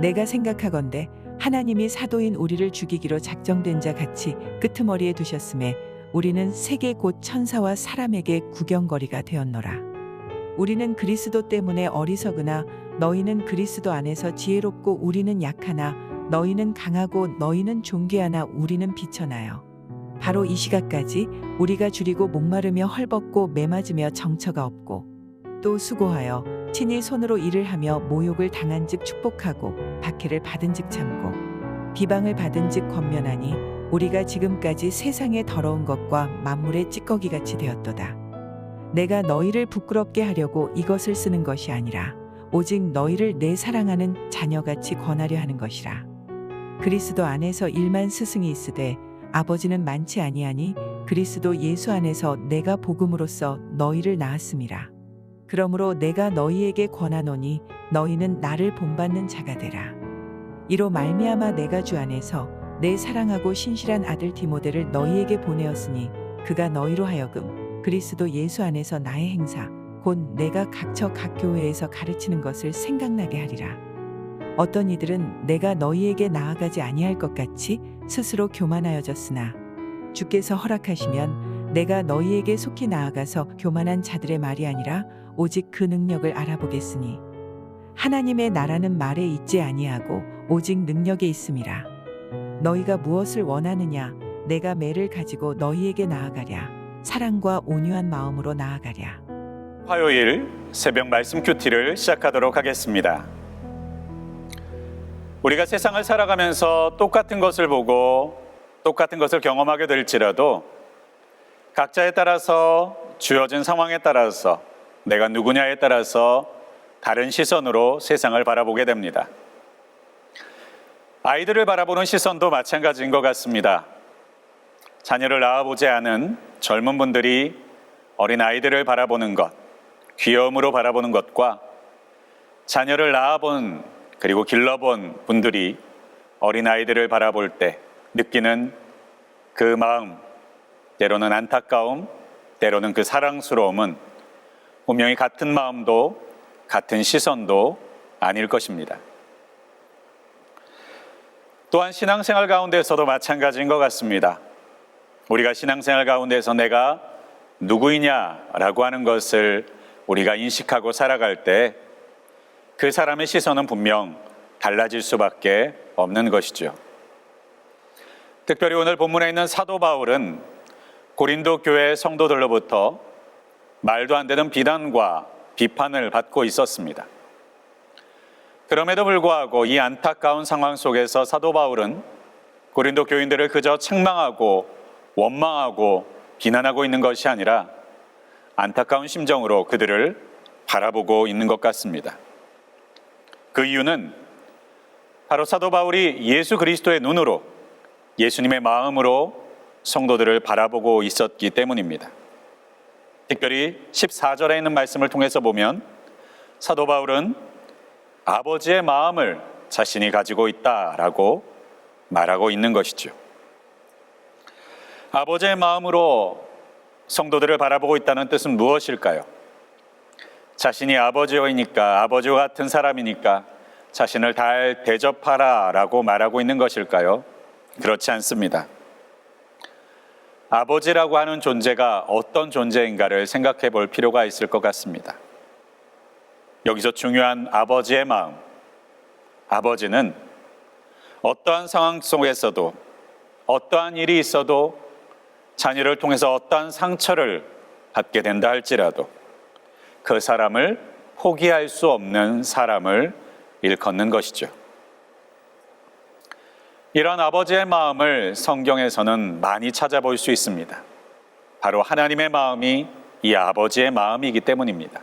내가 생각하건대 하나님이 사도인 우리를 죽이기로 작정된 자 같이 끄트머리에 두셨음에 우리는 세계 곧 천사와 사람에게 구경거리가 되었노라. 우리는 그리스도 때문에 어리석으나 너희는 그리스도 안에서 지혜롭고 우리는 약하나 너희는 강하고 너희는 존귀하나 우리는 비천하여 바로 이 시각까지 우리가 줄이고 목마르며 헐벗고 매맞으며 정처가 없고 또 수고하여 친히 손으로 일을 하며 모욕을 당한즉 축복하고 박해를 받은즉 참고 비방을 받은즉 권면하니 우리가 지금까지 세상의 더러운 것과 만물의 찌꺼기같이 되었도다. 내가 너희를 부끄럽게 하려고 이것을 쓰는 것이 아니라 오직 너희를 내 사랑하는 자녀같이 권하려 하는 것이라. 그리스도 안에서 일만 스승이 있으되 아버지는 많지 아니하니 그리스도 예수 안에서 내가 복음으로써 너희를 낳았음이라. 그러므로 내가 너희에게 권하노니 너희는 나를 본받는 자가 되라. 이로 말미암아 내가 주 안에서 내 사랑하고 신실한 아들 디모데를 너희에게 보내었으니 그가 너희로 하여금 그리스도 예수 안에서 나의 행사 곧 내가 각처 각 교회에서 가르치는 것을 생각나게 하리라. 어떤 이들은 내가 너희에게 나아가지 아니할 것 같이 스스로 교만하여졌으나 주께서 허락하시면 내가 너희에게 속히 나아가서 교만한 자들의 말이 아니라 오직 그 능력을 알아보겠으니 하나님의 나라는 말에 있지 아니하고 오직 능력에 있음이라. 너희가 무엇을 원하느냐 내가 매를 가지고 너희에게 나아가랴. 사랑과 온유한 마음으로 나아가랴. 화요일 새벽 말씀 큐티를 시작하도록 하겠습니다. 우리가 세상을 살아가면서 똑같은 것을 보고 똑같은 것을 경험하게 될지라도 각자에 따라서 주어진 상황에 따라서 내가 누구냐에 따라서 다른 시선으로 세상을 바라보게 됩니다. 아이들을 바라보는 시선도 마찬가지인 것 같습니다. 자녀를 낳아보지 않은 젊은 분들이 어린 아이들을 바라보는 것, 귀여움으로 바라보는 것과 자녀를 낳아본 그리고 길러본 분들이 어린 아이들을 바라볼 때 느끼는 그 마음, 때로는 안타까움, 때로는 그 사랑스러움은 분명히 같은 마음도 같은 시선도 아닐 것입니다. 또한 신앙생활 가운데서도 마찬가지인 것 같습니다. 우리가 신앙생활 가운데서 내가 누구이냐라고 하는 것을 우리가 인식하고 살아갈 때 그 사람의 시선은 분명 달라질 수밖에 없는 것이죠. 특별히 오늘 본문에 있는 사도 바울은 고린도 교회 성도들로부터 말도 안 되는 비난과 비판을 받고 있었습니다. 그럼에도 불구하고 이 안타까운 상황 속에서 사도 바울은 고린도 교인들을 그저 책망하고 원망하고 비난하고 있는 것이 아니라 안타까운 심정으로 그들을 바라보고 있는 것 같습니다. 그 이유는 바로 사도 바울이 예수 그리스도의 눈으로 예수님의 마음으로 성도들을 바라보고 있었기 때문입니다. 특별히 14절에 있는 말씀을 통해서 보면 사도 바울은 아버지의 마음을 자신이 가지고 있다라고 말하고 있는 것이죠. 아버지의 마음으로 성도들을 바라보고 있다는 뜻은 무엇일까요? 자신이 아버지이니까 아버지와 같은 사람이니까 자신을 잘 대접하라라고 말하고 있는 것일까요? 그렇지 않습니다. 아버지라고 하는 존재가 어떤 존재인가를 생각해 볼 필요가 있을 것 같습니다. 여기서 중요한 아버지의 마음, 아버지는 어떠한 상황 속에서도 어떠한 일이 있어도 자녀를 통해서 어떠한 상처를 받게 된다 할지라도 그 사람을 포기할 수 없는 사람을 일컫는 것이죠. 이런 아버지의 마음을 성경에서는 많이 찾아볼 수 있습니다. 바로 하나님의 마음이 이 아버지의 마음이기 때문입니다.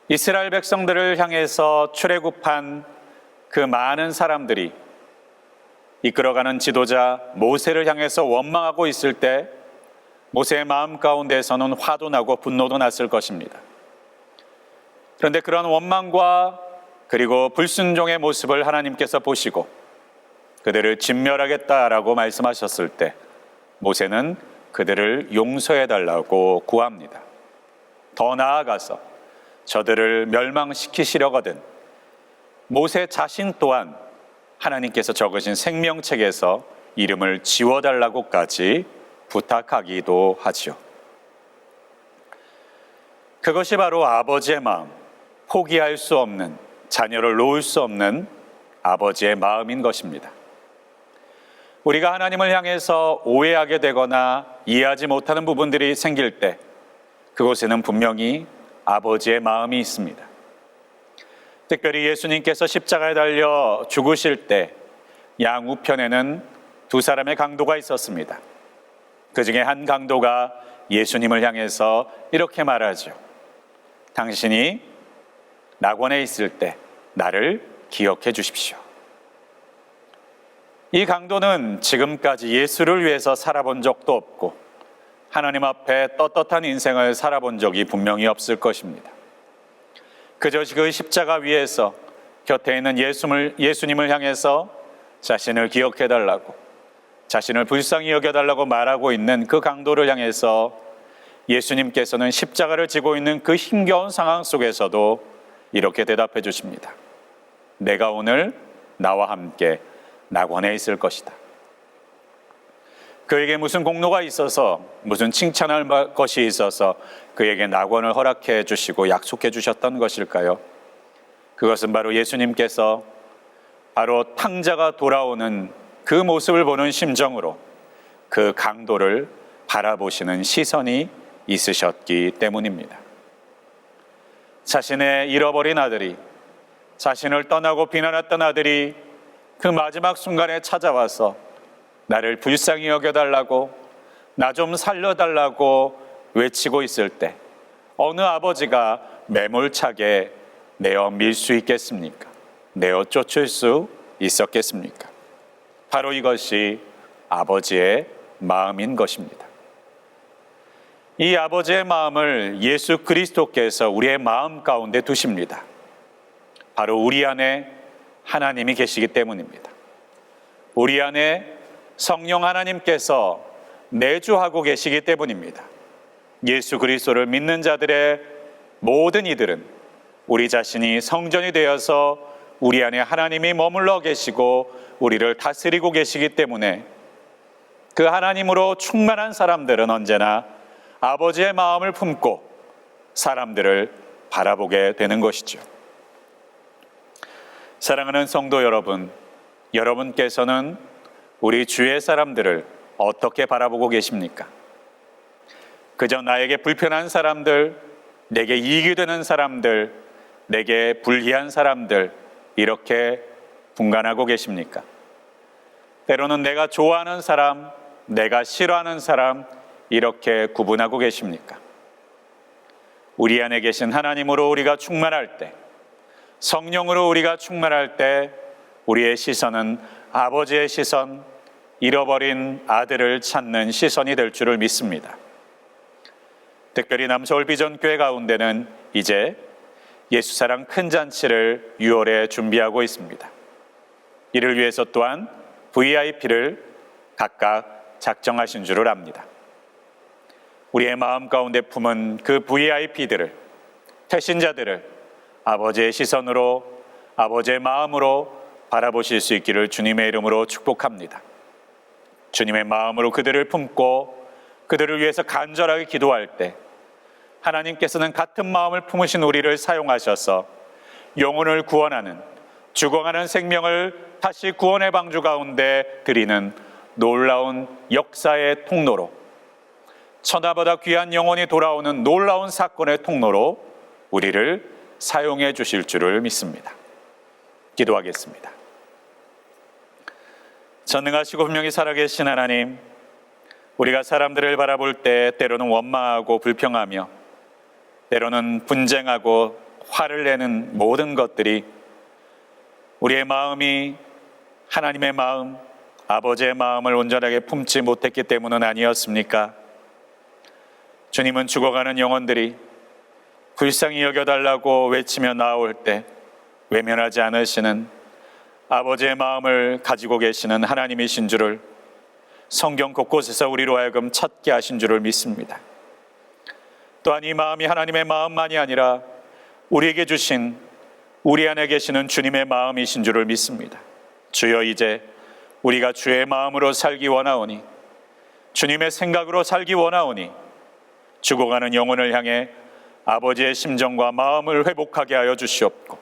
이스라엘 백성들을 향해서 출애굽한 그 많은 사람들이 이끌어가는 지도자 모세를 향해서 원망하고 있을 때 모세의 마음 가운데에서는 화도 나고 분노도 났을 것입니다. 그런데 그런 원망과 그리고 불순종의 모습을 하나님께서 보시고 그들을 진멸하겠다라고 말씀하셨을 때 모세는 그들을 용서해달라고 구합니다. 더 나아가서 저들을 멸망시키시려거든 모세 자신 또한 하나님께서 적으신 생명책에서 이름을 지워달라고까지 부탁하기도 하지요. 그것이 바로 아버지의 마음, 포기할 수 없는, 자녀를 놓을 수 없는 아버지의 마음인 것입니다. 우리가 하나님을 향해서 오해하게 되거나 이해하지 못하는 부분들이 생길 때 그곳에는 분명히 아버지의 마음이 있습니다. 특별히 예수님께서 십자가에 달려 죽으실 때 양우편에는 두 사람의 강도가 있었습니다. 그 중에 한 강도가 예수님을 향해서 이렇게 말하죠. 당신이 낙원에 있을 때 나를 기억해 주십시오. 이 강도는 지금까지 예수를 위해서 살아본 적도 없고 하나님 앞에 떳떳한 인생을 살아본 적이 분명히 없을 것입니다. 그저 그 십자가 위에서 곁에 있는 예수님을 향해서 자신을 기억해달라고, 자신을 불쌍히 여겨달라고 말하고 있는 그 강도를 향해서 예수님께서는 십자가를 지고 있는 그 힘겨운 상황 속에서도 이렇게 대답해 주십니다. 내가 오늘 나와 함께 낙원에 있을 것이다. 그에게 무슨 공로가 있어서, 무슨 칭찬할 것이 있어서 그에게 낙원을 허락해 주시고 약속해 주셨던 것일까요? 그것은 바로 예수님께서 바로 탕자가 돌아오는 그 모습을 보는 심정으로 그 강도를 바라보시는 시선이 있으셨기 때문입니다. 자신의 잃어버린 아들이, 자신을 떠나고 비난했던 아들이 그 마지막 순간에 찾아와서 나를 불쌍히 여겨달라고, 나 좀 살려달라고 외치고 있을 때 어느 아버지가 매몰차게 내어 밀 수 있겠습니까? 내어 쫓을 수 있었겠습니까? 바로 이것이 아버지의 마음인 것입니다. 이 아버지의 마음을 예수 그리스도께서 우리의 마음 가운데 두십니다. 바로 우리 안에 하나님이 계시기 때문입니다. 우리 안에 성령 하나님께서 내주하고 계시기 때문입니다. 예수 그리스도를 믿는 자들의 모든 이들은 우리 자신이 성전이 되어서 우리 안에 하나님이 머물러 계시고 우리를 다스리고 계시기 때문에 그 하나님으로 충만한 사람들은 언제나 아버지의 마음을 품고 사람들을 바라보게 되는 것이죠. 사랑하는 성도 여러분, 여러분께서는 우리 주의 사람들을 어떻게 바라보고 계십니까? 그저 나에게 불편한 사람들, 내게 이익이 되는 사람들, 내게 불리한 사람들, 이렇게 분간하고 계십니까? 때로는 내가 좋아하는 사람, 내가 싫어하는 사람, 이렇게 구분하고 계십니까? 우리 안에 계신 하나님으로 우리가 충만할 때, 성령으로 우리가 충만할 때 우리의 시선은 아버지의 시선, 잃어버린 아들을 찾는 시선이 될 줄을 믿습니다. 특별히 남서울 비전교회 가운데는 이제 예수사랑 큰 잔치를 6월에 준비하고 있습니다. 이를 위해서 또한 VIP를 각각 작정하신 줄을 압니다. 우리의 마음 가운데 품은 그 VIP들을, 태신자들을 아버지의 시선으로, 아버지의 마음으로 바라보실 수 있기를 주님의 이름으로 축복합니다. 주님의 마음으로 그들을 품고 그들을 위해서 간절하게 기도할 때 하나님께서는 같은 마음을 품으신 우리를 사용하셔서 영혼을 구원하는, 죽어가는 생명을 다시 구원의 방주 가운데 드리는 놀라운 역사의 통로로, 천하보다 귀한 영혼이 돌아오는 놀라운 사건의 통로로 우리를 사용해 주실 줄을 믿습니다. 기도하겠습니다. 전능하시고 분명히 살아계신 하나님, 우리가 사람들을 바라볼 때 때로는 원망하고 불평하며 때로는 분쟁하고 화를 내는 모든 것들이 우리의 마음이 하나님의 마음, 아버지의 마음을 온전하게 품지 못했기 때문은 아니었습니까? 주님은 죽어가는 영혼들이 불쌍히 여겨달라고 외치며 나올 때 외면하지 않으시는 아버지의 마음을 가지고 계시는 하나님이신 줄을 성경 곳곳에서 우리로 하여금 찾게 하신 줄을 믿습니다. 또한 이 마음이 하나님의 마음만이 아니라 우리에게 주신 우리 안에 계시는 주님의 마음이신 줄을 믿습니다. 주여, 이제 우리가 주의 마음으로 살기 원하오니, 주님의 생각으로 살기 원하오니, 죽어가는 영혼을 향해 아버지의 심정과 마음을 회복하게 하여 주시옵고,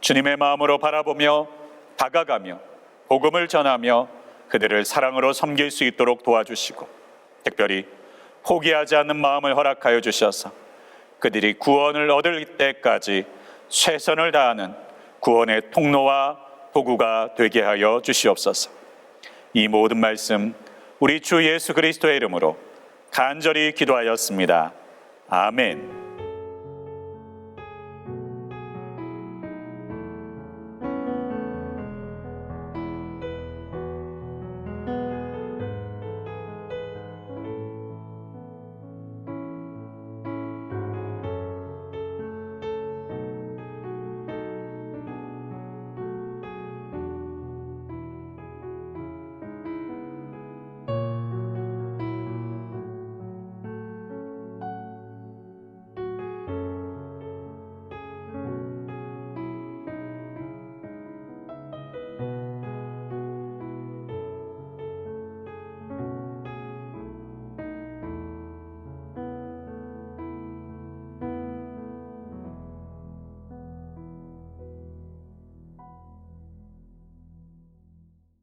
주님의 마음으로 바라보며 다가가며 복음을 전하며 그들을 사랑으로 섬길 수 있도록 도와주시고, 특별히 포기하지 않는 마음을 허락하여 주셔서 그들이 구원을 얻을 때까지 최선을 다하는 구원의 통로와 도구가 되게 하여 주시옵소서. 이 모든 말씀 우리 주 예수 그리스도의 이름으로 간절히 기도하였습니다. 아멘.